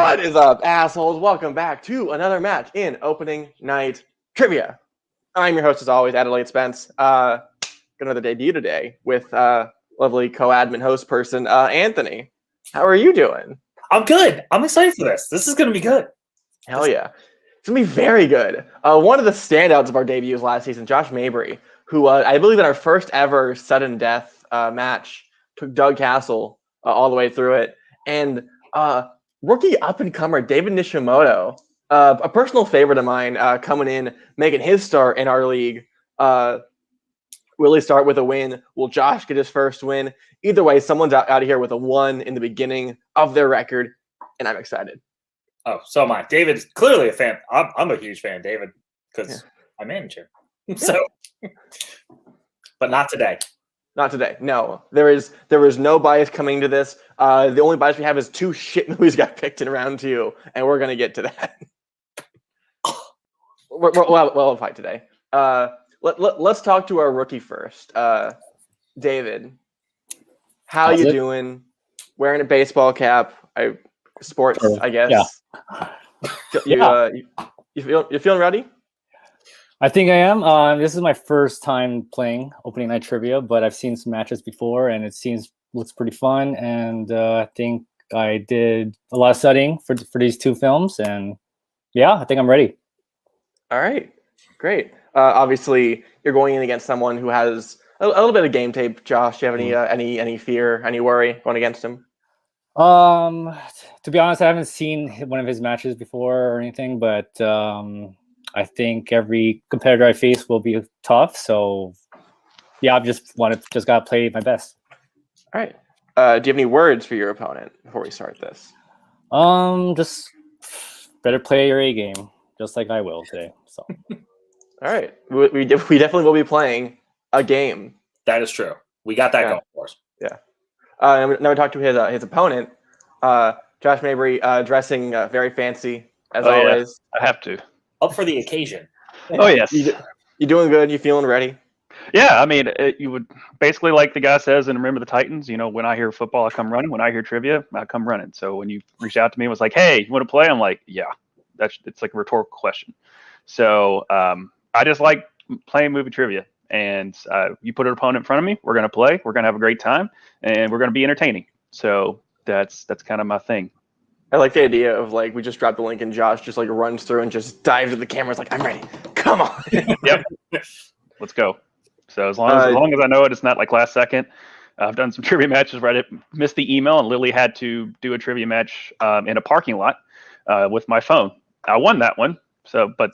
What is up, assholes? Welcome back to another match in opening night trivia. I'm your host, as always, Adelaide Spence. Got another debut today with lovely co-admin host person, Anthony. How are you doing? I'm good. I'm excited for this. This is going to be good. Hell yeah. It's going to be very good. One of the standouts of our debuts last season, Josh Mabry, who I believe in our first ever sudden death match, took Doug Castle all the way through it. And rookie up-and-comer David Nishimoto, a personal favorite of mine, coming in, making his start in our league. Will he start with a win? Will Josh get his first win? Either way, someone's out of here with a 1 in the beginning of their record, and I'm excited. Oh, so am I. David's clearly a fan. I'm a huge fan of David because I manage him. So, but not today. Not today. No, there is no bias coming to this. The only bias we have is 2 shit movies got picked in round 2, and we're gonna get to that. we'll fight today. Let's talk to our rookie first. David, how you doing? Wearing a baseball cap. Sports, I guess. Yeah. You feeling ready? I think I am. This is my first time playing opening night trivia, but I've seen some matches before, and it looks pretty fun. And I think I did a lot of studying for these 2 films, and yeah, I think I'm ready. All right, great. Obviously, you're going in against someone who has a little bit of game tape. Josh, do you have any fear, any worry going against him? To be honest, I haven't seen one of his matches before or anything, but I think every competitor I face will be tough. So yeah, I've just gotta play my best. All right. Do you have any words for your opponent before we start this? Just better play your A game, just like I will today. So all right. We definitely will be playing a game. That is true. We got that going for us. Yeah. Now we talk to his opponent, Josh Mabry, dressing very fancy as always. Yeah. I have to. Up for the occasion. Oh yes. You doing good? You feeling ready? Yeah, I mean, you would basically, like the guy says in Remember the Titans, when I hear football, I come running. When I hear trivia, I come running. So when you reached out to me and was like, hey, you want to play? I'm like, yeah. It's like a rhetorical question. So I just like playing movie trivia. And you put an opponent in front of me, we're going to play, we're going to have a great time, and we're going to be entertaining. So that's kind of my thing. I like the idea of we just dropped the link and Josh just runs through and just dives at the cameras like, I'm ready. Come on. Yep. Let's go. So as long as I know it's not like last second. I've done some trivia matches where I missed the email and literally had to do a trivia match in a parking lot with my phone. I won that one. So, but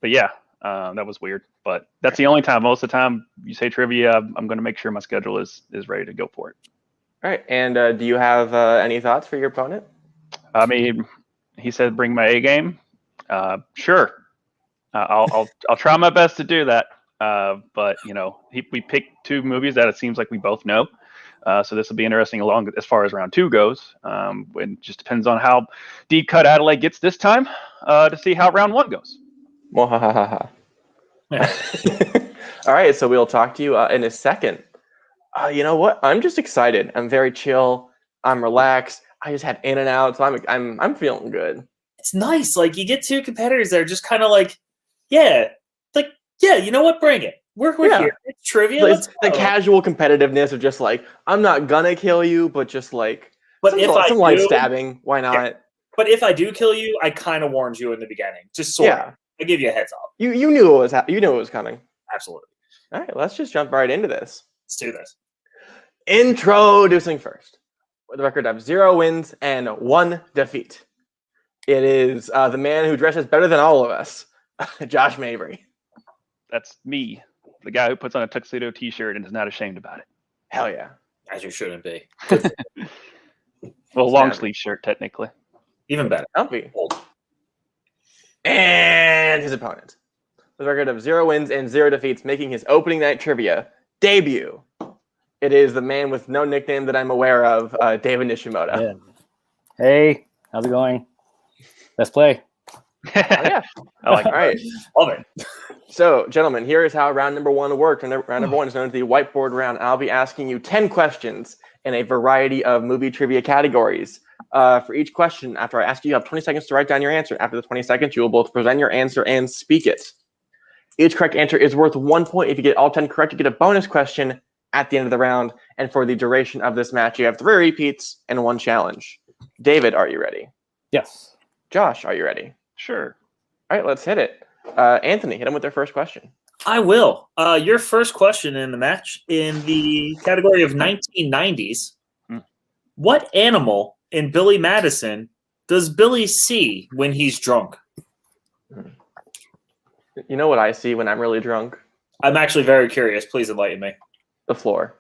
yeah. That was weird, but that's the only time. Most of the time you say trivia, I'm going to make sure my schedule is ready to go for it. All right. And do you have any thoughts for your opponent? I mean, he said, bring my A game. Sure. I'll try my best to do that. But we picked 2 movies that it seems like we both know. So this will be interesting along as far as round 2 goes. It just depends on how deep cut Adelaide gets this time to see how round 1 goes. All right, so we'll talk to you in a second. You know what? I'm just excited. I'm very chill. I'm relaxed. I just had in and out, so I'm feeling good. It's nice. You get 2 competitors that are just kind of you know what? Bring it. We're here. It's trivia. It's the casual competitiveness of just I'm not gonna kill you, but just some light stabbing. Why not? Yeah. But if I do kill you, I kind of warned you in the beginning. Just sort of. I give you a heads up. You knew it was you knew it was coming. Absolutely. All right, let's just jump right into this. Let's do this. Introducing first, with a record of 0 wins and 1 defeat. It is the man who dresses better than all of us, Josh Mabry. That's me, the guy who puts on a tuxedo T-shirt and is not ashamed about it. Hell yeah. As you shouldn't be. Well, long sleeve shirt technically. Even better. Comfy. And his opponent, with a record of 0 wins and 0 defeats, making his opening night trivia debut. It is the man with no nickname that I'm aware of, David Nishimoto. Yeah. Hey, how's it going? Let's play. Yeah. I like it. All right. Love it. So, gentlemen, here is how round number 1 works. Round number 1 is known as the Whiteboard Round. I'll be asking you 10 questions in a variety of movie trivia categories. For each question, after I ask you have 20 seconds to write down your answer. After the 20 seconds, you will both present your answer and speak it. Each correct answer is worth 1 point. If you get all 10 correct, you get a bonus question at the end of the round. And for the duration of this match, you have 3 repeats and 1 challenge. David, are you ready? Yes. Josh, are you ready? Sure. All right, let's hit it. Anthony, hit him with their first question. I will. Your first question in the match in the category of 1990s. What animal in Billy Madison does Billy see when he's drunk? You know what I see when I'm really drunk? I'm actually very curious. Please enlighten me. The floor.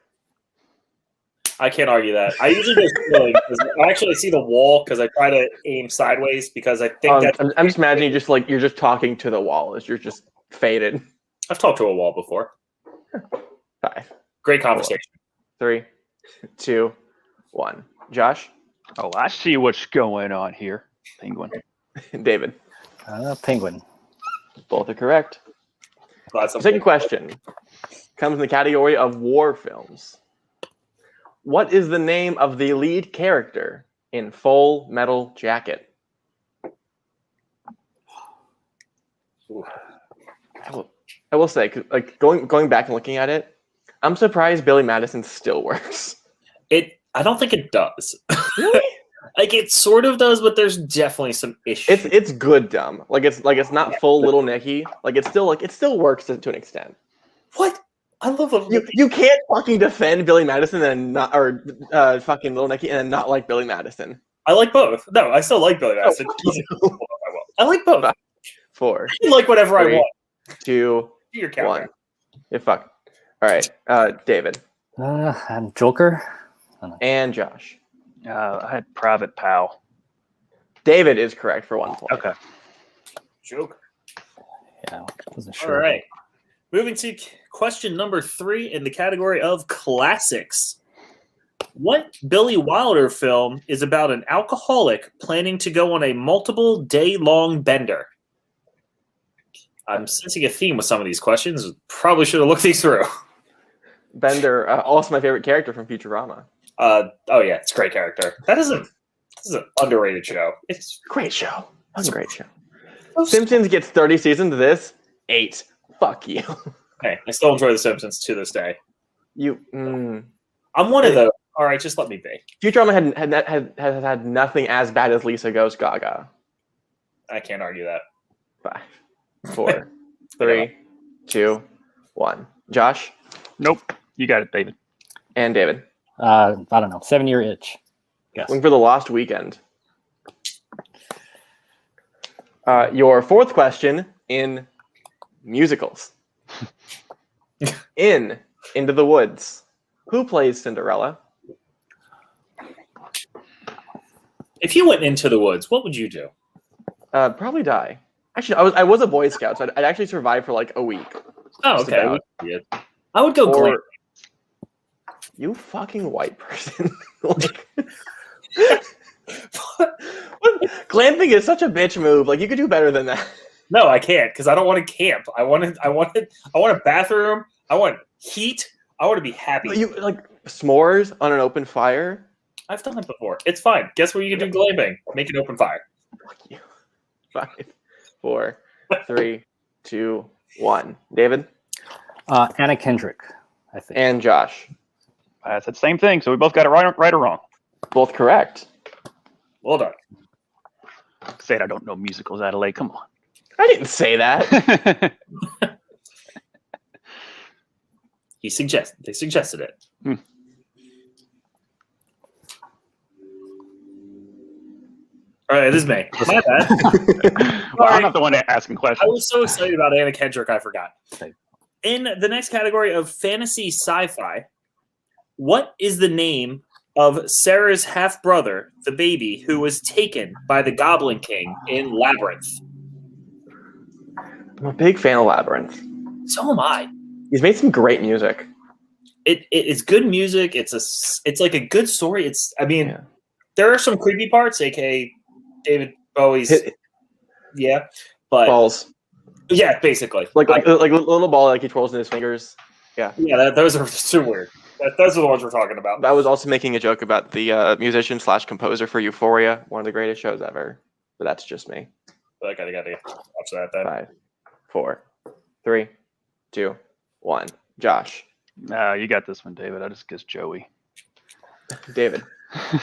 I can't argue that. I usually go silly because I actually see the wall because I try to aim sideways because I think that I'm just imagining you're just talking to the wall as you're just faded. I've talked to a wall before. 5. Great conversation. 3, 2, 1. Josh? Oh, I see what's going on here. Penguin. David? Penguin. Both are correct. Glad The second question comes in the category of war films. What is the name of the lead character in Full Metal Jacket? I will say, like going back and looking at it, I'm surprised Billy Madison still works. I don't think it does. Really? Like it sort of does, but there's definitely some issues. It's good dumb. It's not full Little Nicky. It still works to an extent. What? I love You can't fucking defend Billy Madison and not fucking Little Nicky and not like Billy Madison. I like both. No, I still like Billy Madison. I like both. 4, I like whatever 3, I want. 2, Your 1. Yeah, fuck. All right, David And Joker. and Josh. I had Private Pal. David is correct for 1 point. Okay. Joker. Yeah, I wasn't sure. All right. Moving to question number 3 in the category of classics. What Billy Wilder film is about an alcoholic planning to go on a multiple day-long bender? I'm sensing a theme with some of these questions. Probably should have looked these through. Bender, also my favorite character from Futurama. Oh yeah, it's a great character. This is an underrated show. It's Great show. That's a great show. Simpsons gets 30 seasons. This 8. Fuck you. Hey, I still enjoy The Simpsons to this day. I'm I'm one of those. All right, just let me be. Futurama has had nothing as bad as Lisa Goes Gaga. I can't argue that. 5, 4, 3, 2, 1. Josh Nope. You got it, David. and David. I don't know. 7-Year Itch. Yes. Looking for the Lost Weekend. Your fourth question in musicals. Into the Woods. Who plays Cinderella? If you went into the woods, what would you do? Probably die. Actually, I was a Boy Scout, so I'd actually survive for like a week. Oh, Just okay. about. I would go glam. You fucking white person. Glamping is such a bitch move. Like, you could do better than that. No, I can't because I don't want to camp. I want a bathroom. I want heat. I want to be happy. You like s'mores on an open fire? I've done it before. It's fine. Guess what you can do glamping? Make an open fire. Fuck you. 5, 4, 3, 2, 1. David Anna Kendrick, I think. and Josh, I said the same thing, so we both got it right or wrong. both correct. Well done. Said I don't know musicals out of LA. Come on. I didn't say that. They suggested it. All right, this is me. My bad. Well, I'm not the one asking questions. I was so excited about Anna Kendrick, I forgot. In the next category of fantasy sci-fi, what is the name of Sarah's half-brother, the baby, who was taken by the Goblin King in Labyrinth? I'm a big fan of Labyrinth. So am I. He's made some great music. It's good music. It's like a good story. There are some creepy parts, aka David Bowie's. Yeah, but Balls. Yeah, basically. Like a little ball like he twirls in his fingers. Yeah. Yeah, those are super weird. Those are the ones we're talking about. I was also making a joke about the musician/composer for Euphoria, one of the greatest shows ever. But that's just me. I gotta watch that then. 5, 4, 3, 2, 1. Josh. No, you got this one, David. I just guess Joey. David.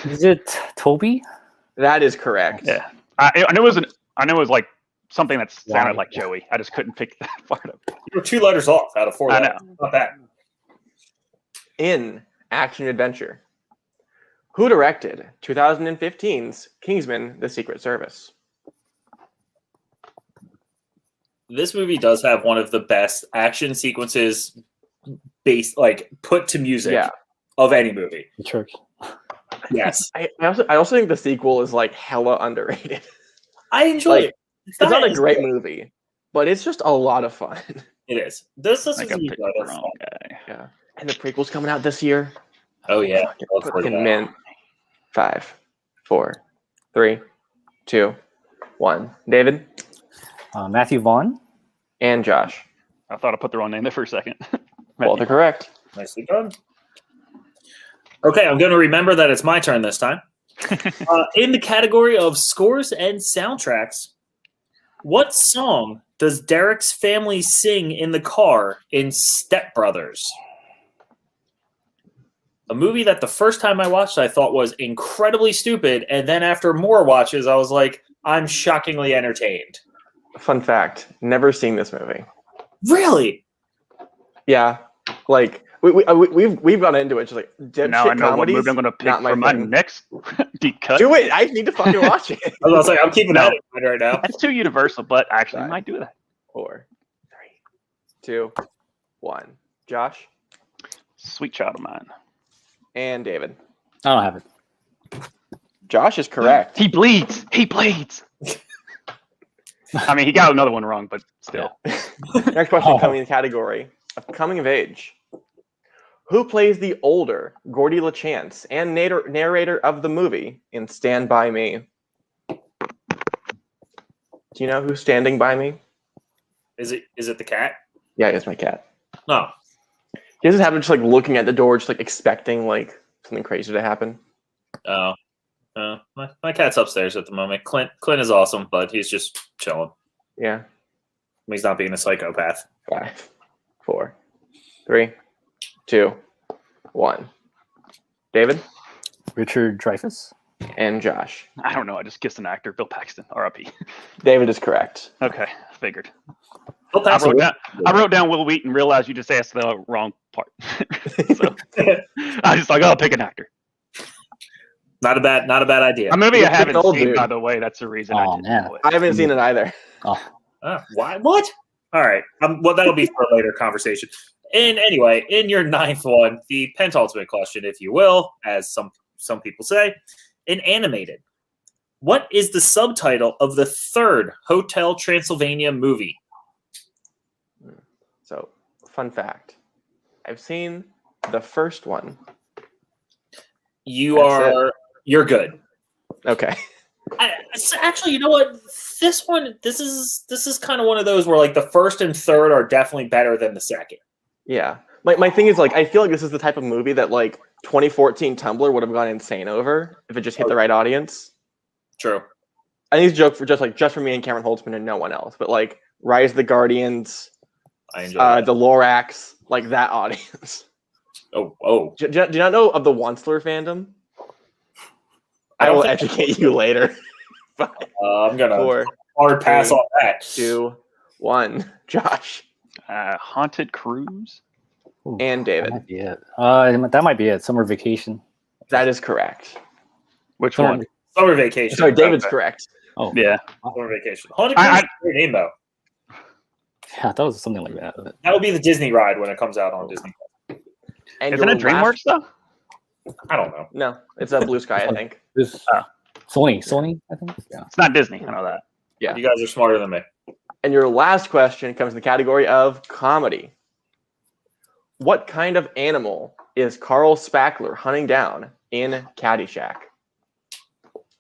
Is it Toby? That is correct. Yeah, I know it was like something that sounded like Joey. I just couldn't pick that part up. You were 2 letters off out of 4 I letters. know. Not bad. In action adventure, who directed 2015's Kingsman: The Secret Service? This movie does have one of the best action sequences put to music of any movie. The church. Yes. I also think the sequel is like hella underrated. I enjoy it. It's not a great movie, but it's just a lot of fun. It is. This is Like I picked the wrong guy. Yeah. And the prequel's coming out this year. Oh yeah. Fucking mint. 5, 4, 3, 2, 1. David Matthew Vaughn. and Josh. I thought I put the wrong name there for a second. Well, they're correct. Nicely done. Okay, I'm going to remember that it's my turn this time. In the category of scores and soundtracks, what song does Derek's family sing in the car in Step Brothers? A movie that the first time I watched I thought was incredibly stupid, and then after more watches I was like, I'm shockingly entertained. Fun fact: never seen this movie. Really? Yeah, like we've gone into it. Just like Now I know what movie I'm going to pick not my for my thing. next deep cut. Do it! I need to fucking watch it. I was like, I'm keeping No. that in mind right now. That's too universal, but actually I 5, might do that. 4, 3, 2, 1. Josh Sweet child of mine. and David. I don't have it. Josh is correct. He bleeds. He bleeds. I mean, he got another one wrong, but still. Next question coming in the category of coming of age. Who plays the older Gordy LaChance and narrator of the movie in Stand By Me? Do you know who's standing by me? Is it the cat? Yeah, it's my cat. No. He doesn't have him just like looking at the door, just like expecting like something crazy to happen. Oh. My cat's upstairs at the moment. Clint is awesome, but he's just chilling. Yeah. He's not being a psychopath. 5, 4, 3, 2, 1. David Richard Dreyfuss. and Josh. I don't know. I just kissed an actor, Bill Paxton, R.I.P. David is correct. Okay, figured. Bill I Paxton- wrote down Will Wheaton, realized you just asked the wrong part. So I just like, I'll pick an actor. Not a bad idea. A movie I You're haven't old, seen, dude. by the way. That's the reason I Oh, didn't man. know it. I haven't seen it either. Why? What? All right. Well, that'll be for a later conversation. And anyway, in your 9th one, the penultimate question, if you will, as some people say, in animated, what is the subtitle of the 3rd Hotel Transylvania movie? So, fun fact. I've seen the first one. You're good. Okay. Actually, you know what? This is kind of one of those where like the 1st and 3rd are definitely better than the 2nd. Yeah. My thing is like I feel like this is the type of movie that like 2014 Tumblr would have gone insane over if it just hit the right audience. True. I think it's a joke for just for me and Cameron Holtzman and no one else. But like Rise of the Guardians, I enjoy that. the Lorax, like that audience. Oh. Do you not know of the Onceler fandom? I will educate you later. I'm gonna 4, hard pass 3, on that. 2, 1. Josh Haunted Cruise. Ooh, and David. That might be it. That might be it. Summer Vacation. That is correct. Which Summer- one? Summer Vacation. Sorry, David's Okay. correct. Oh, Yeah. Summer Vacation. Haunted Cruise is a great name though. yeah, I thought it was something like that. But That will be the Disney ride when it comes out on Disney. And Isn't your it DreamWorks though? I don't know. No, it's a Blue Sky, I think. this Sony, I think. Yeah. It's not Disney. I know that. Yeah. You guys are smarter than me. And your last question comes in the category of comedy. What kind of animal is Carl Spackler hunting down in Caddyshack?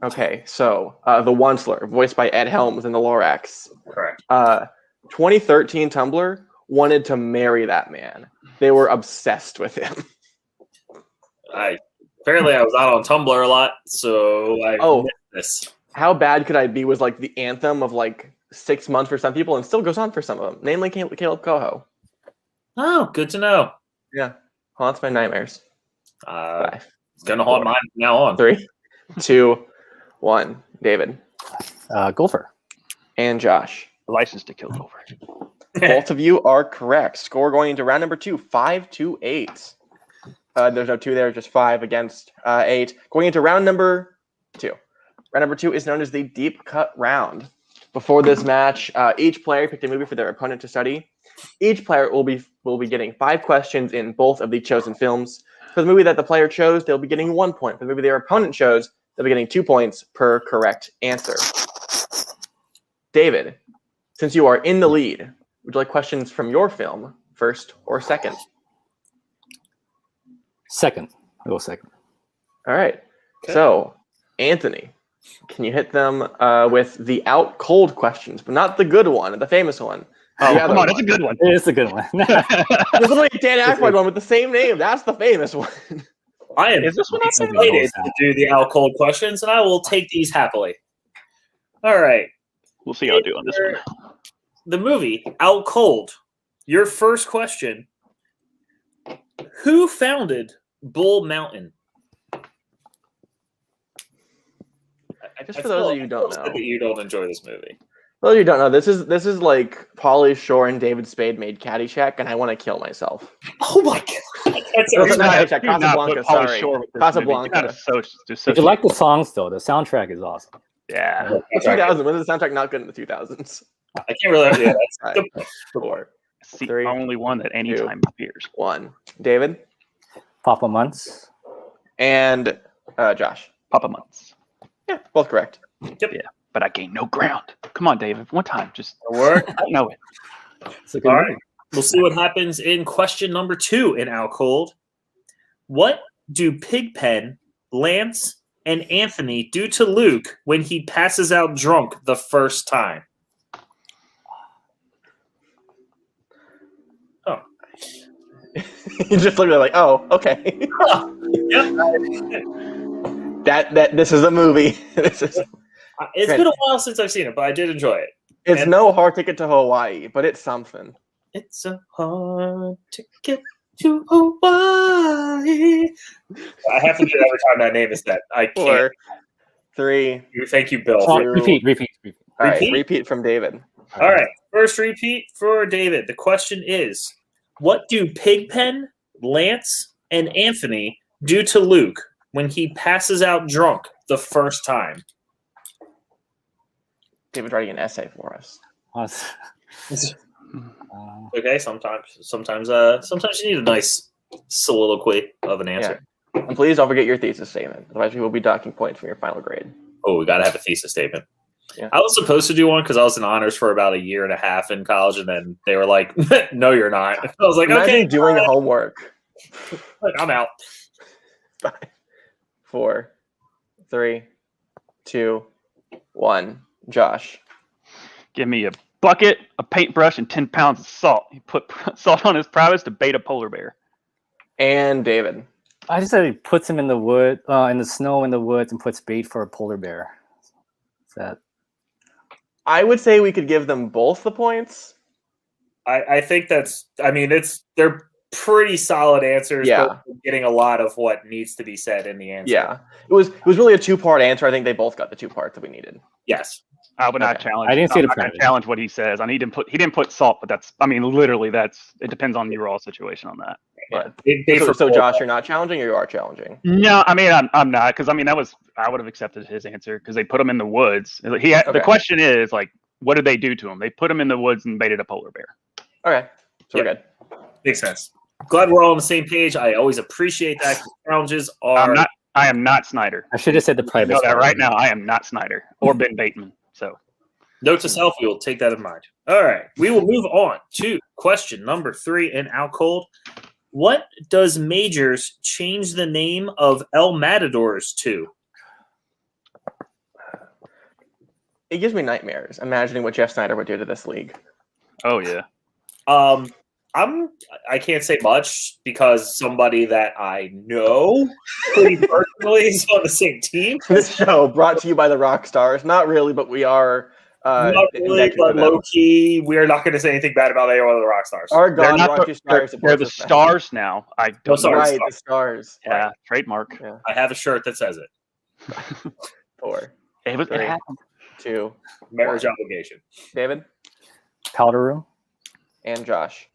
Okay, so the Onceler, voiced by Ed Helms in the Lorax. Correct. 2013 Tumblr wanted to marry that man. They were obsessed with him. Apparently I was out on Tumblr a lot, so I missed this. How bad could I be was like the anthem of like 6 months for some people and still goes on for some of them, namely Caleb Coho. Oh, good to know. Yeah. Haunts my nightmares. It's going to haunt mine from now on. 3, 2, 1. David. Gopher. And Josh. License to kill Gopher. Both of you are correct. Score going into round number 2, 5-8. There's no 2 there, just 5 against 8. Going into round number 2. Round number 2 is known as the deep cut round. Before this match, each player picked a movie for their opponent to study. Each player will be getting 5 questions in both of the chosen films. For the movie that the player chose, they'll be getting 1 point. For the movie their opponent chose, they'll be getting 2 points per correct answer. David, since you are in the lead, would you like questions from your film first or second? Second. I'll go second. All right. Okay. So, Anthony, can you hit them with the out cold questions, but not the good one, the famous one? Oh, The come other on, it's a good one. It's a good one. There's literally a Dan Aykroyd one with the same name. That's the famous one. I am Is this one excited not to do the out cold questions, and I will take these happily. All right. We'll see how I do on this one. The movie Out Cold. Your first question: who founded Bull Mountain? Just for those of you who don't know. That you don't enjoy this movie. For those of you who don't know, this is like Pauly Shore and David Spade made Caddyshack, and I want to kill myself. Oh my god! That's No, a- not not- Caddyshack, do not Casablanca, put Pauly sorry. Shore with this Casablanca. movie. You gotta If you like the songs, though, the soundtrack is awesome. yeah. The 2000s. When is the soundtrack not good in the 2000s? I can't really. Yeah, that's All good. right. 4, It's the 3, only one that anytime appears. 1. David Papa Months. and Josh. Papa Months. Yeah, both correct. But I gained no ground. Come on, David. One time. Just Work. I know it. It's a good All movie. right. We'll see what happens in question number 2 in Out Cold. What do Pigpen, Lance, and Anthony do to Luke when he passes out drunk the first time? Oh. You just look at it like, oh, okay. Yep. that this is a movie. It's been a while since I've seen it, but I did enjoy it. It's And- no hard ticket to Hawaii, but it's something. It's a hard ticket to Hawaii. I have to do it every time that name is said. I can't. 4, 3. Thank you, Bill. Oh, Two. repeat. All right, Repeat? repeat from David. All right, first repeat for David. The question is, what do Pigpen, Lance, and Anthony do to Luke when he passes out drunk the first time? David's writing an essay for us. Okay, sometimes you need a nice soliloquy of an answer. And please don't forget your thesis statement. Otherwise, we will be docking points from your final grade. Oh, we got to have a thesis statement. Yeah. I was supposed to do one because I was in honors for about a year and a half in college, and then they were like, "No, you're not." I was like, Imagine "Okay, doing homework. I'm out." 5, 4, 3, 2, 1. Josh. Give me a bucket, a paintbrush, and 10 pounds of salt. He put salt on his prowess to bait a polar bear. And David. I just said he puts him in the wood, in the snow in the woods, and puts bait for a polar bear. Is that? I would say we could give them both the points. I think they're pretty solid answers. Yeah. But we're getting a lot of what needs to be said in the answer. Yeah. It was really a 2-part answer. I think they both got the 2 parts that we needed. Yes. I would not Okay. challenge. I didn't see I'm the not gonna premise. challenge what he says. He didn't put salt, but literally it depends on your all situation on that. Yeah. Bait for So both. Josh, you're not challenging, or you are challenging? No, I'm not, because I would have accepted his answer because they put him in the woods. Okay. The question is like, what did they do to him? They put him in the woods and baited a polar bear. Okay. So we're good. Makes sense. Glad we're all on the same page. I always appreciate that. Challenges are. I am not Snyder. I should have said the I private. know that right now. I am not Snyder or Ben Bateman. So Note to self, we will take that in mind. All right. We will move on to question number 3 in Out Cold. What does Majors change the name of El Matadors to? It gives me nightmares imagining what Jeff Snyder would do to this league. oh yeah. I can't say much because somebody that I know pretty personally is on the same team. This show brought to you by the Rock Stars. Not really, but we are. Not really, but low key, we are not going to say anything bad about any one of the Rock Stars. Our They're God, not Rocky Stars. they're the stars now. I don't know. Right, the stars. Yeah, trademark. Yeah. I have a shirt that says it. 4, It 3, happened. 2, Marriage 1. obligation. David Powder room. and Josh.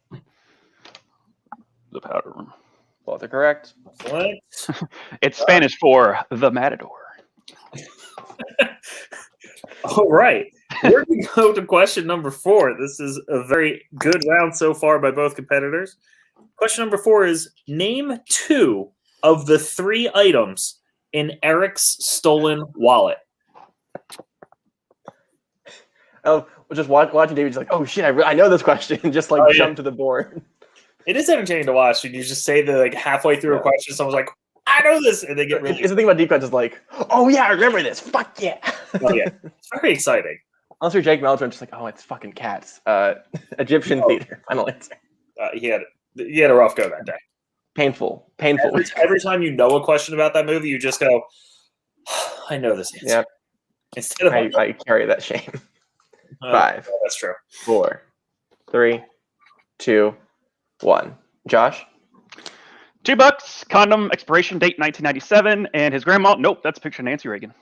The powder room. Both are correct. What? It's Spanish for the matador. All right. We're going to go to question number 4. This is a very good round so far by both competitors. Question number 4 is, name 2 of the 3 items in Eric's stolen wallet. Oh, just watching David, just like, oh shit, I know this question. Just like jump to the board. It is entertaining to watch, and you just say that like halfway through a question, someone's like, I know this, and they get really. It's the thing about deep cuts is like, oh yeah, I remember this. Fuck yeah. Oh, yeah. It's very exciting. Unless you're Jake Meltzer, I'm just like, oh, it's fucking cats. Egyptian theater. Final answer. He had a rough go that day. Painful. Every time you know a question about that movie, you just go, I know this answer. Yep. Instead of I carry that shame. 5. That's true. 4, 3, 2, 1. Josh? $2, condom, expiration date 1997, and his grandma. Nope, that's a picture of Nancy Reagan.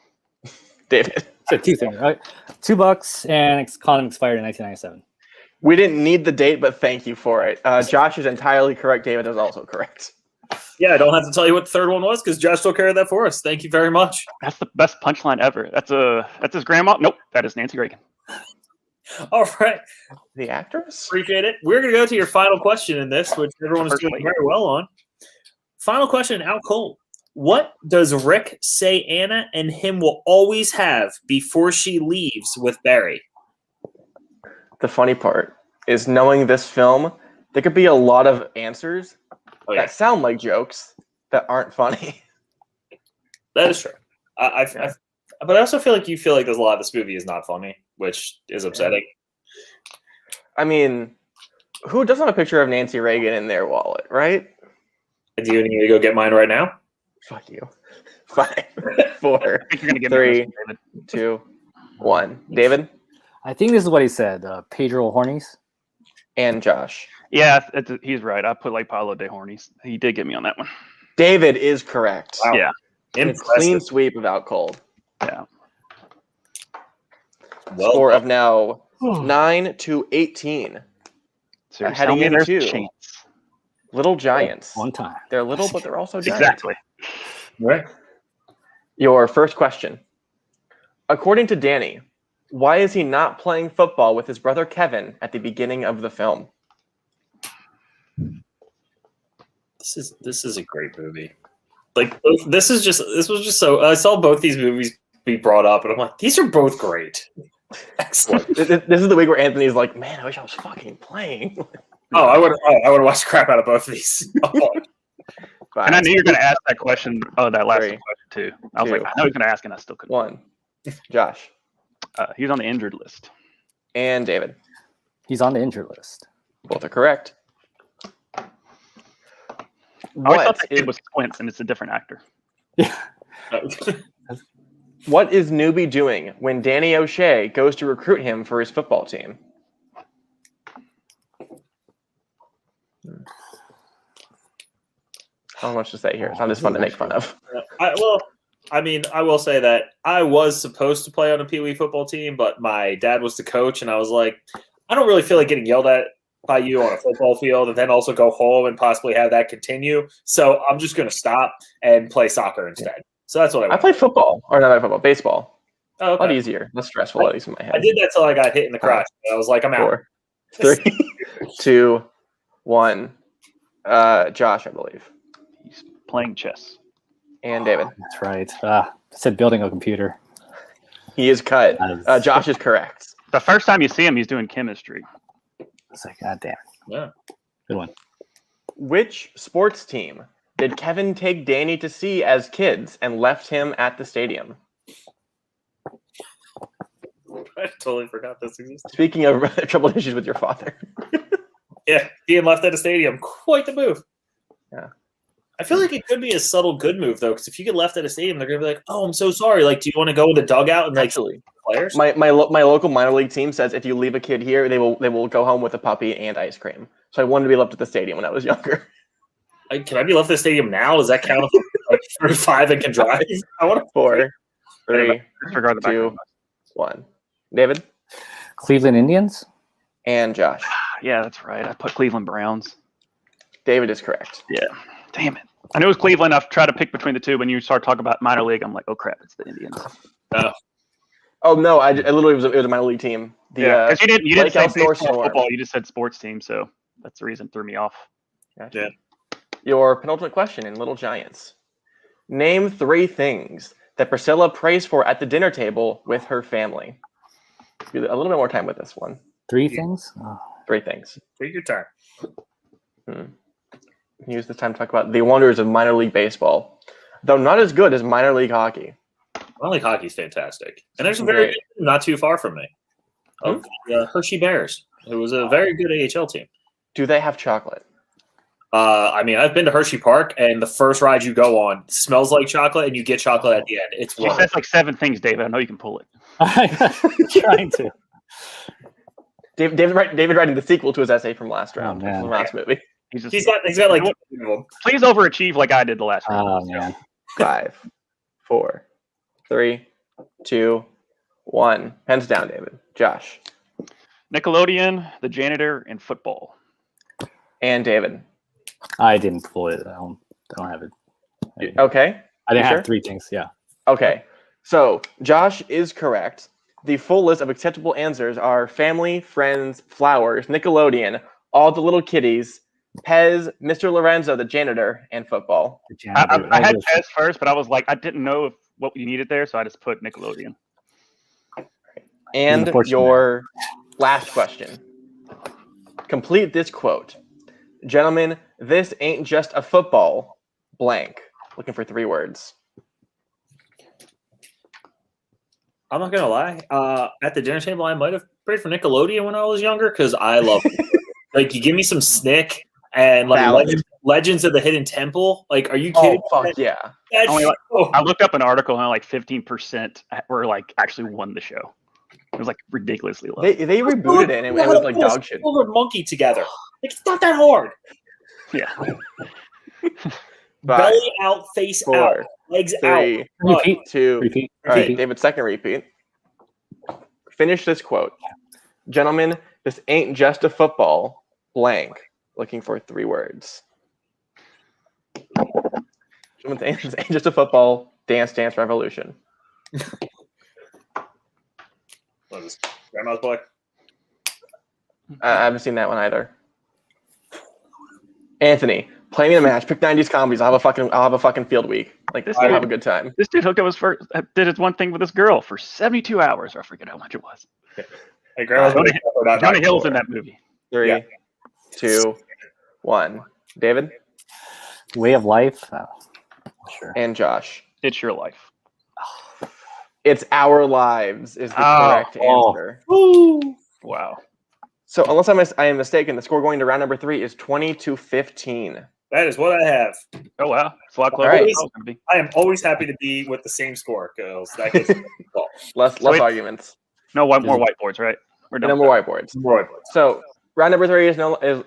David? So 2 things, right? $2 and condom expired in 1997. We didn't need the date, but thank you for it. Josh is entirely correct. David is also correct. Yeah, I don't have to tell you what the third one was because Josh still carried that for us. Thank you very much. That's the best punchline ever. That's his grandma. Nope, that is Nancy Reagan. All right. The actress? Appreciate it. We're going to go to your final question in this, which everyone is doing very well on. Final question, out cold. What does Rick say Anna and him will always have before she leaves with Barry? The funny part is knowing this film, there could be a lot of answers that sound like jokes that aren't funny. That is true. But I also feel like you feel like there's a lot of this movie is not funny, which is upsetting. I mean, who doesn't have a picture of Nancy Reagan in their wallet, right? Do you need to go get mine right now? Fuck you. 5, 4, I think you're gonna get 3, 2, 1. David I think this is what he said. Pedro Hornies. and Josh. Yeah, he's right. I put like Paulo de Hornies. He did get me on that one. David is correct. Wow. Yeah. And it's clean sweep of out cold. Yeah. Well, Score of now 9-18. So you're Heading telling me there's a into chance. Little Giants. One time. They're little, but they're also giant. Exactly. right. Your first question. According to Danny, why is he not playing football with his brother Kevin at the beginning of the film? This is a great movie. Like this was just so I saw both these movies be brought up, and I'm like, these are both great. Excellent. This is the week where Anthony's like, man, I wish I was fucking playing. I would watch crap out of both of these. And I knew you were going to ask that question. Oh, that last 3, question too. I was 2, like, I know he's going to ask, and I still couldn't. 1. Josh He's on the injured list. and David. He's on the injured list. Both are correct. I always thought What that kid was Squints, and it's a different actor. Yeah. what is Newbie doing when Danny O'Shea goes to recruit him for his football team? Not much to say here. It's not as fun to make fun of. I will say that I was supposed to play on a Pee Wee football team, but my dad was the coach, and I was like, I don't really feel like getting yelled at by you on a football field and then also go home and possibly have that continue. So I'm just going to stop and play soccer instead. So that's what I played football. Or not football, baseball. Oh, okay. A lot easier. Less stressful, at least in my head. I did that till I got hit in the crotch. I was like, I'm out. 4, 3, 2, 1. Josh, I believe. He's playing chess. And David. That's right. I said building a computer. He is cut. Josh is correct. The first time you see him, he's doing chemistry. It's like, God damn. Yeah. Good one. Which sports team did Kevin take Danny to see as kids and left him at the stadium? I totally forgot this existed. Speaking of troubled issues with your father. Yeah, being left at a stadium, quite the move. Yeah. I feel like it could be a subtle good move though, because if you get left at a stadium, they're gonna be like, "Oh, I'm so sorry. Like, do you want to go in the dugout and like Actually, players?" my local minor league team says if you leave a kid here, they will go home with a puppy and ice cream. So I wanted to be left at the stadium when I was younger. Like, can I be left at the stadium now? Does that count? If I'm like 35 and can drive. I want to. 4, 3, Disregard the 2, background. 1. David Cleveland Indians. and Josh. Yeah, that's right. I put Cleveland Browns. David is correct. Yeah. Damn it. I knew it was Cleveland. I've tried to pick between the two. When you start talking about minor league, I'm like, oh crap, it's the Indians. Oh no, I literally was a minor league team. Because you didn't say Elsinore baseball, Storm. football. You just said sports team, so that's the reason it threw me off. Gotcha. Your penultimate question in Little Giants. Name 3 things that Priscilla prays for at the dinner table with her family. A little bit more time with this one. 3 things. Oh. 3 things. Take your time. Use this time to talk about the wonders of minor league baseball, though not as good as minor league hockey. Minor league hockey's fantastic, and there's a very good team not too far from me of the Hershey Bears, who was a very good AHL team. Do they have chocolate? I mean, I've been to Hershey Park, and the first ride you go on smells like chocolate, and you get chocolate at the end. It's You wonderful. said like 7 things, David. I know you can pull it. I'm trying to. David writing the sequel to his essay from last round, man. from the last movie. He's got like. Please overachieve like I did the last round. Oh man. 5, 4, 3, 2, 1. Hands down, David. Josh Nickelodeon, The Janitor, and football. and David. I didn't pull it. I don't have it. Okay. I didn't You have sure? 3 things. Yeah. Okay. So Josh is correct. The full list of acceptable answers are family, friends, flowers, Nickelodeon, all the little kitties, Pez, Mr. Lorenzo, the janitor, and football. The janitor. I had Pez first, but I was like, I didn't know what you needed there, so I just put Nickelodeon. And Unfortunate. your last question. Complete this quote. Gentlemen, this ain't just a football, blank. Looking for 3 words. I'm not gonna lie. At the dinner table, I might have prayed for Nickelodeon when I was younger because I love like you give me some Snick and like Valid. Legends of the Hidden Temple. Like, are you kidding? Oh, fuck yeah. That's Only like- so- I looked up an article and like 15% were like actually won the show. It was like ridiculously low. They rebooted it and it was like dog shit. Pull a monkey together. Like, it's not that hard. Yeah. 5, Belly out, face 4, out, legs 3, out. Repeat. 2. Repeat. All right, Repeat. David's second repeat. Finish this quote. Gentlemen, this ain't just a football, blank. Looking for 3 words. Gentlemen, this ain't just a football, dance, dance, revolution. What is this? Grandma's boy. I haven't seen that one either. Anthony, play me a match. Pick 90s comedies. I'll have a fucking field week. Like, This I'll dude- have a good time. This dude hooked up his first, did his one thing with this girl for 72 hours. Or I forget how much it was. Hey, grandma's boy. Johnny Hill's in that movie. 3, Yeah. 2, 1. David Way of life. Oh, sure. and Josh. It's your life. It's Our Lives is the correct Oh. answer. Wow. So unless I am mistaken, the score going to round number 3 is 20-15. That is what I have. Oh, wow. It's a lot closer All right. than I was going to be. I am always happy to be with the same score because that gets Less Wait. arguments. No more whiteboards, right? We're done. No with more that. whiteboards. Roy. So round number 3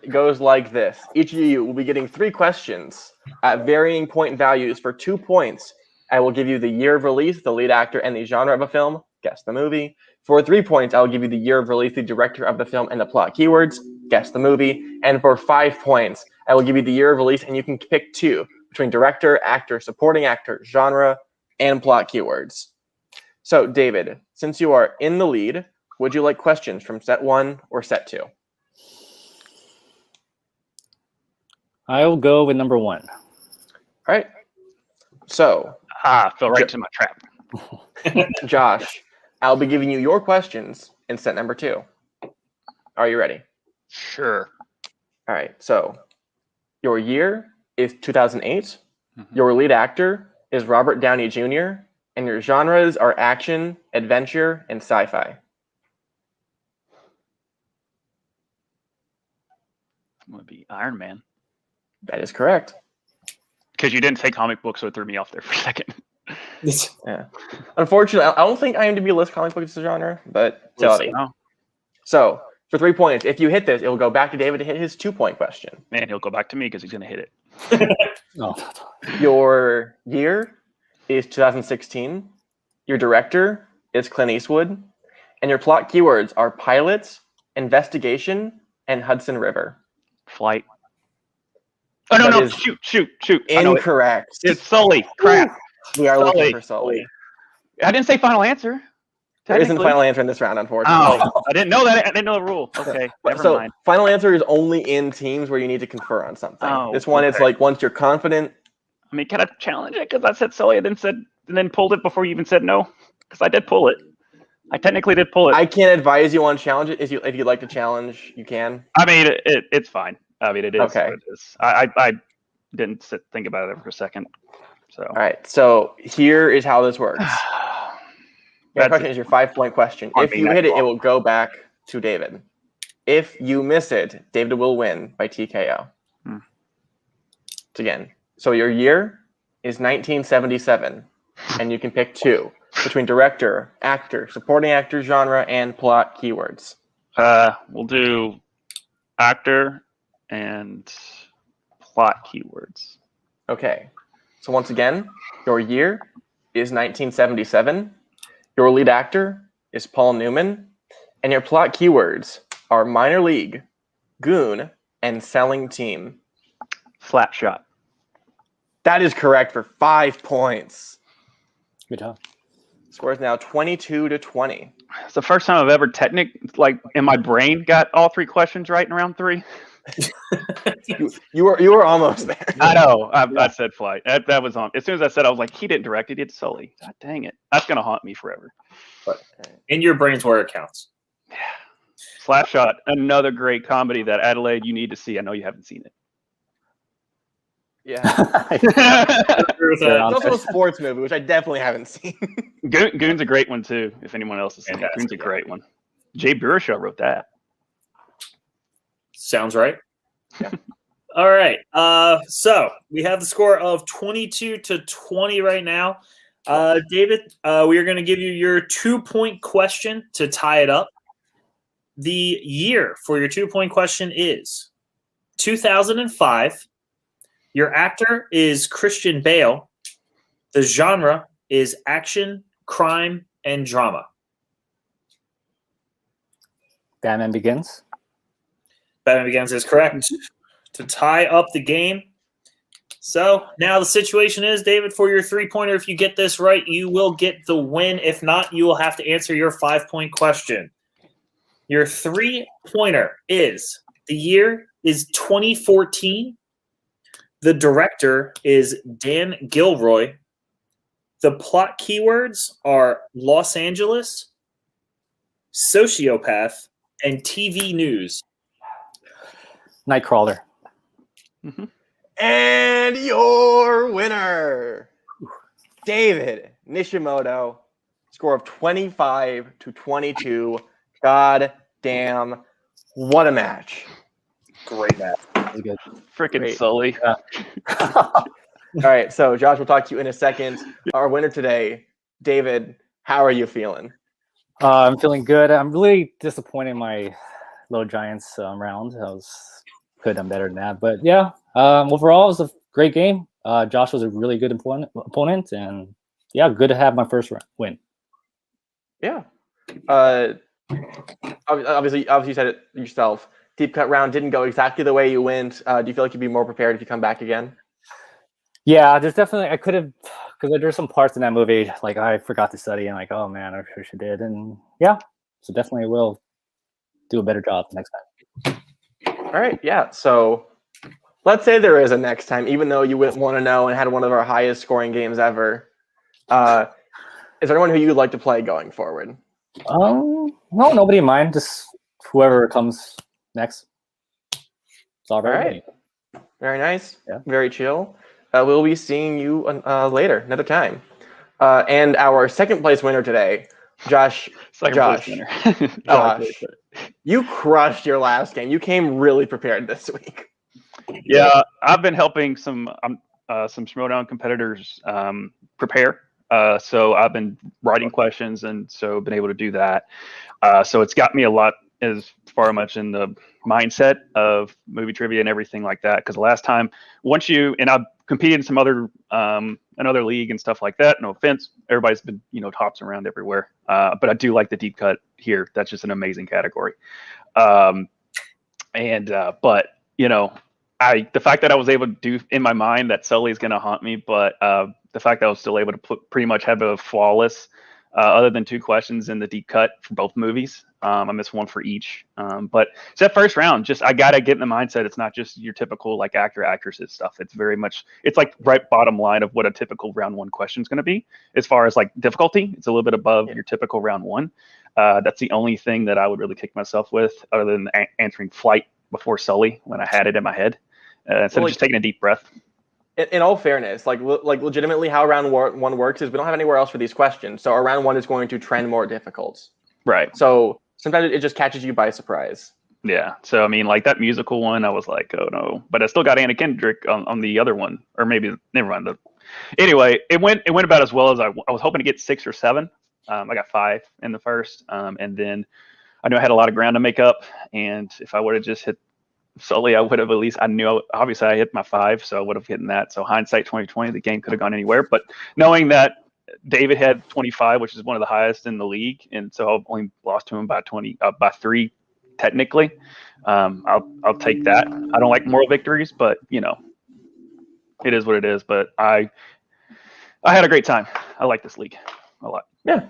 goes like this. Each of you will be getting 3 questions at varying point values for 2 points. I will give you the year of release, the lead actor, and the genre of a film. Guess the movie. For 3 points, I will give you the year of release, the director of the film, and the plot keywords. Guess the movie. And for 5 points, I will give you the year of release, and you can pick 2 between director, actor, supporting actor, genre, and plot keywords. So, David, since you are in the lead, would you like questions from set 1 or set 2? I will go with number 1. All right. So, Fell right into my trap. Josh, I'll be giving you your questions in set number 2. Are you ready? Sure. All right. So, your year is 2008. Mhm. Your lead actor is Robert Downey Jr. And your genres are action, adventure, and sci-fi. would be Iron Man. That is correct. Because you didn't say comic books, so it threw me off there for a second. Yeah. Unfortunately, I don't think IMDb lists comic books as a genre, but Tony. Oh, So, for 3 points, if you hit this, it will go back to David to hit his 2-point question. man, he'll go back to me because he's going to hit it. Oh. Your year is 2016. Your director is Clint Eastwood. And your plot keywords are pilots, investigation, and Hudson River. Flight. Oh, no, That no. is Shoot. I know it. Incorrect. It's Sully. Crap. We are looking Sully. for Sully. I didn't say final answer. There isn't a Technically. final answer in this round, unfortunately. Oh, I didn't know that. I didn't know the rule. Okay, never So, mind. final answer is only in teams where you need to confer on something. Oh, this one, it's okay. like once you're confident. I mean, can I challenge it? Because I said Sully and then pulled it before you even said no. Because I did pull it. I technically did pull it. I can't advise you on challenge it. If you'd like to challenge, you can. I mean, it's fine. I mean, it is Okay. what it is. I didn't think about it for a second. So. All right. So here is how this works. Your That's question is your 5-point question. I If mean, you that's hit it, it wrong. will go back to David. If you miss it, David will win by TKO. Hmm. So again, so your year is 1977, and you can pick 2 between director, actor, supporting actor, genre, and plot keywords. We'll do actor and plot keywords. Okay. So once again, your year is 1977. Your lead actor is Paul Newman. And your plot keywords are minor league, goon, and selling team. Flat shot. That is correct for 5 points. Good job. Score is now 22-20. It's the first time I've ever like in my brain got all 3 questions right in round 3. You were almost there. I know. I said flight. That was on. As soon as I said, I was like, he didn't direct it. It's Sully. God dang it. That's gonna haunt me forever. In your brain's where it counts. Yeah. Flat shot. Another great comedy that Adelaide you need to see. I know you haven't seen it. Yeah. Agree with that. Yeah. It's also a sports movie, which I definitely haven't seen. Goon's a great one too. If anyone else has seen it, Fantastic. Goon's a great one. Jay Baruchel wrote that. Sounds right. Yeah. All right. So we have the score of 22-20 right now. David, we are going to give you your 2-point question to tie it up. The year for your 2-point question is 2005. Your actor is Christian Bale. The genre is action, crime, and drama. Batman Begins. Batman Begins is correct to tie up the game. So now the situation is, David, for your 3-pointer, if you get this right, you will get the win. If not, you will have to answer your 5-point question. Your 3-pointer is, the year is 2014. The director is Dan Gilroy. The plot keywords are Los Angeles, sociopath, and TV news. Nightcrawler. Mm-hmm. And your winner, David Nishimoto, score of 25-22. God damn, what a match. Great match. That was good. Freaking Great. Sully. Yeah. All right, so Josh, we'll talk to you in a second. Our winner today, David, how are you feeling? I'm feeling good. I'm really disappointed in my Low Giants round. Could have done better than that. But yeah, overall, it was a great game. Josh was a really good opponent. And yeah, good to have my first win. Yeah. Obviously, you said it yourself. Deep cut round didn't go exactly the way you went. Do you feel like you'd be more prepared if you come back again? Yeah, there's definitely, I could have, because there's some parts in that movie, like I forgot to study and like, oh man, I wish I did. And yeah, so definitely will do a better job next time. All right, yeah. So let's say there is a next time, even though you went 1-0 and had one of our highest scoring games ever. Is there anyone who you'd like to play going forward? No, nobody in mind. Just whoever comes next. It's all right. Very nice. Yeah. Very chill. We'll be seeing you later, another time. And our second place winner today, Josh. Second Josh. place winner. Josh. You crushed your last game. You came really prepared this week. Yeah, I've been helping some Schmoedown competitors prepare. So I've been writing questions, and so been able to do that. So it's got me a lot as far much in the mindset of movie trivia and everything like that. Because the last time, I've competed in some other another league and stuff like that. No offense, everybody's been tops around everywhere. But I do like the deep cut here. That's just an amazing category. But the fact that I was able to do in my mind that Sully's going to haunt me, but the fact that I was still able to pretty much have a flawless, other than 2 questions in the deep cut for both movies. I missed 1 for each. But it's that first round. I got to get in the mindset. It's not just your typical like actresses stuff. It's very much, it's like right bottom line of what a typical round 1 question is going to be. As far as like difficulty, it's a little bit above your typical round 1. That's the only thing that I would really kick myself with, other than answering flight before Sully when I had it in my head. Instead of just taking a deep breath. In all fairness, like legitimately how round 1 works is we don't have anywhere else for these questions. So our round 1 is going to trend more difficult. Right. So sometimes it just catches you by surprise. Yeah. So, I mean, like that musical one, I was like, oh no. But I still got Anna Kendrick on the other one. Or maybe, never mind. Anyway, it went about as well as I was hoping to get 6 or 7. I got 5 in the first. And then I knew I had a lot of ground to make up. And if I would have just hit Sully, I would have at least, obviously I hit my 5, so I would have hit that. So hindsight 2020, the game could have gone anywhere. But knowing that David had 25, which is one of the highest in the league, and so I've only lost to him by 3 technically. I'll take that. I don't like moral victories, but it is what it is. But I had a great time. I like this league a lot. Yeah.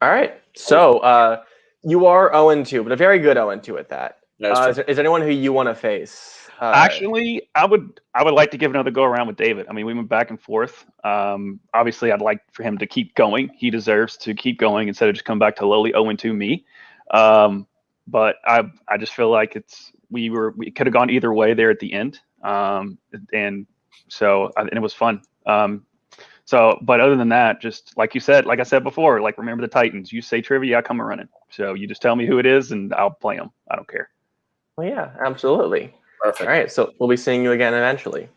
All right. So you are 0-2, but a very good 0-2 at that. Is there anyone who you want to face? Actually, I would like to give another go around with David. I mean, we went back and forth. Obviously, I'd like for him to keep going. He deserves to keep going instead of just come back to lowly 0-2 me. But I just feel like we could have gone either way there at the end. And it was fun. But other than that, just like I said before, like remember the Titans. You say trivia, I come a running. So you just tell me who it is, and I'll play them. I don't care. Well, yeah, absolutely. Perfect. All right, so we'll be seeing you again eventually.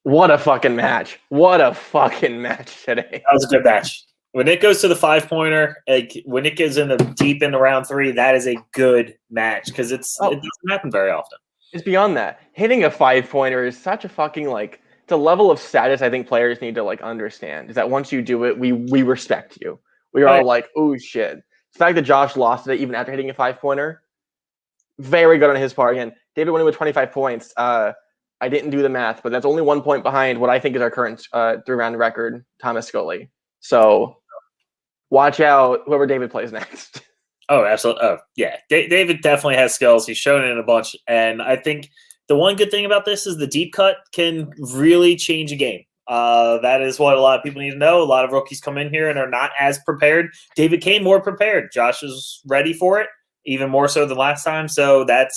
What a fucking match! What a fucking match today. That was a good match. When it goes to the 5-pointer, like when it gets deep into round 3, that is a good match because it doesn't happen very often. It's beyond that. Hitting a 5-pointer is such a fucking it's a level of status I think players need to understand. Is that once you do it, we respect you. We are all like, oh shit. The fact that Josh lost it even after hitting a 5-pointer, very good on his part. Again, David winning with 25 points. I didn't do the math, but that's only 1 point behind what I think is our current 3-round record, Thomas Scully. So watch out whoever David plays next. Oh, absolutely. Oh, yeah. David definitely has skills. He's shown it in a bunch. And I think the one good thing about this is the deep cut can really change a game. That is what a lot of people need to know. A lot of rookies come in here and are not as prepared. David came more prepared. Josh is ready for it, even more so than last time. So that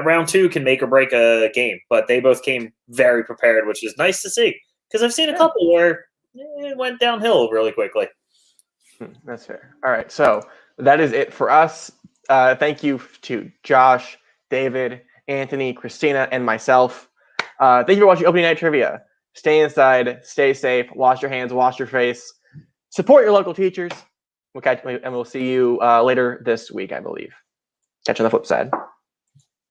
round 2 can make or break a game. But they both came very prepared, which is nice to see. Because I've seen a couple where it went downhill really quickly. That's fair. All right, so that is it for us. Thank you to Josh, David, Anthony, Christina, and myself. Thank you for watching Opening Night Trivia. Stay inside, stay safe, wash your hands, wash your face, support your local teachers. We'll see you later this week, I believe. Catch you on the flip side.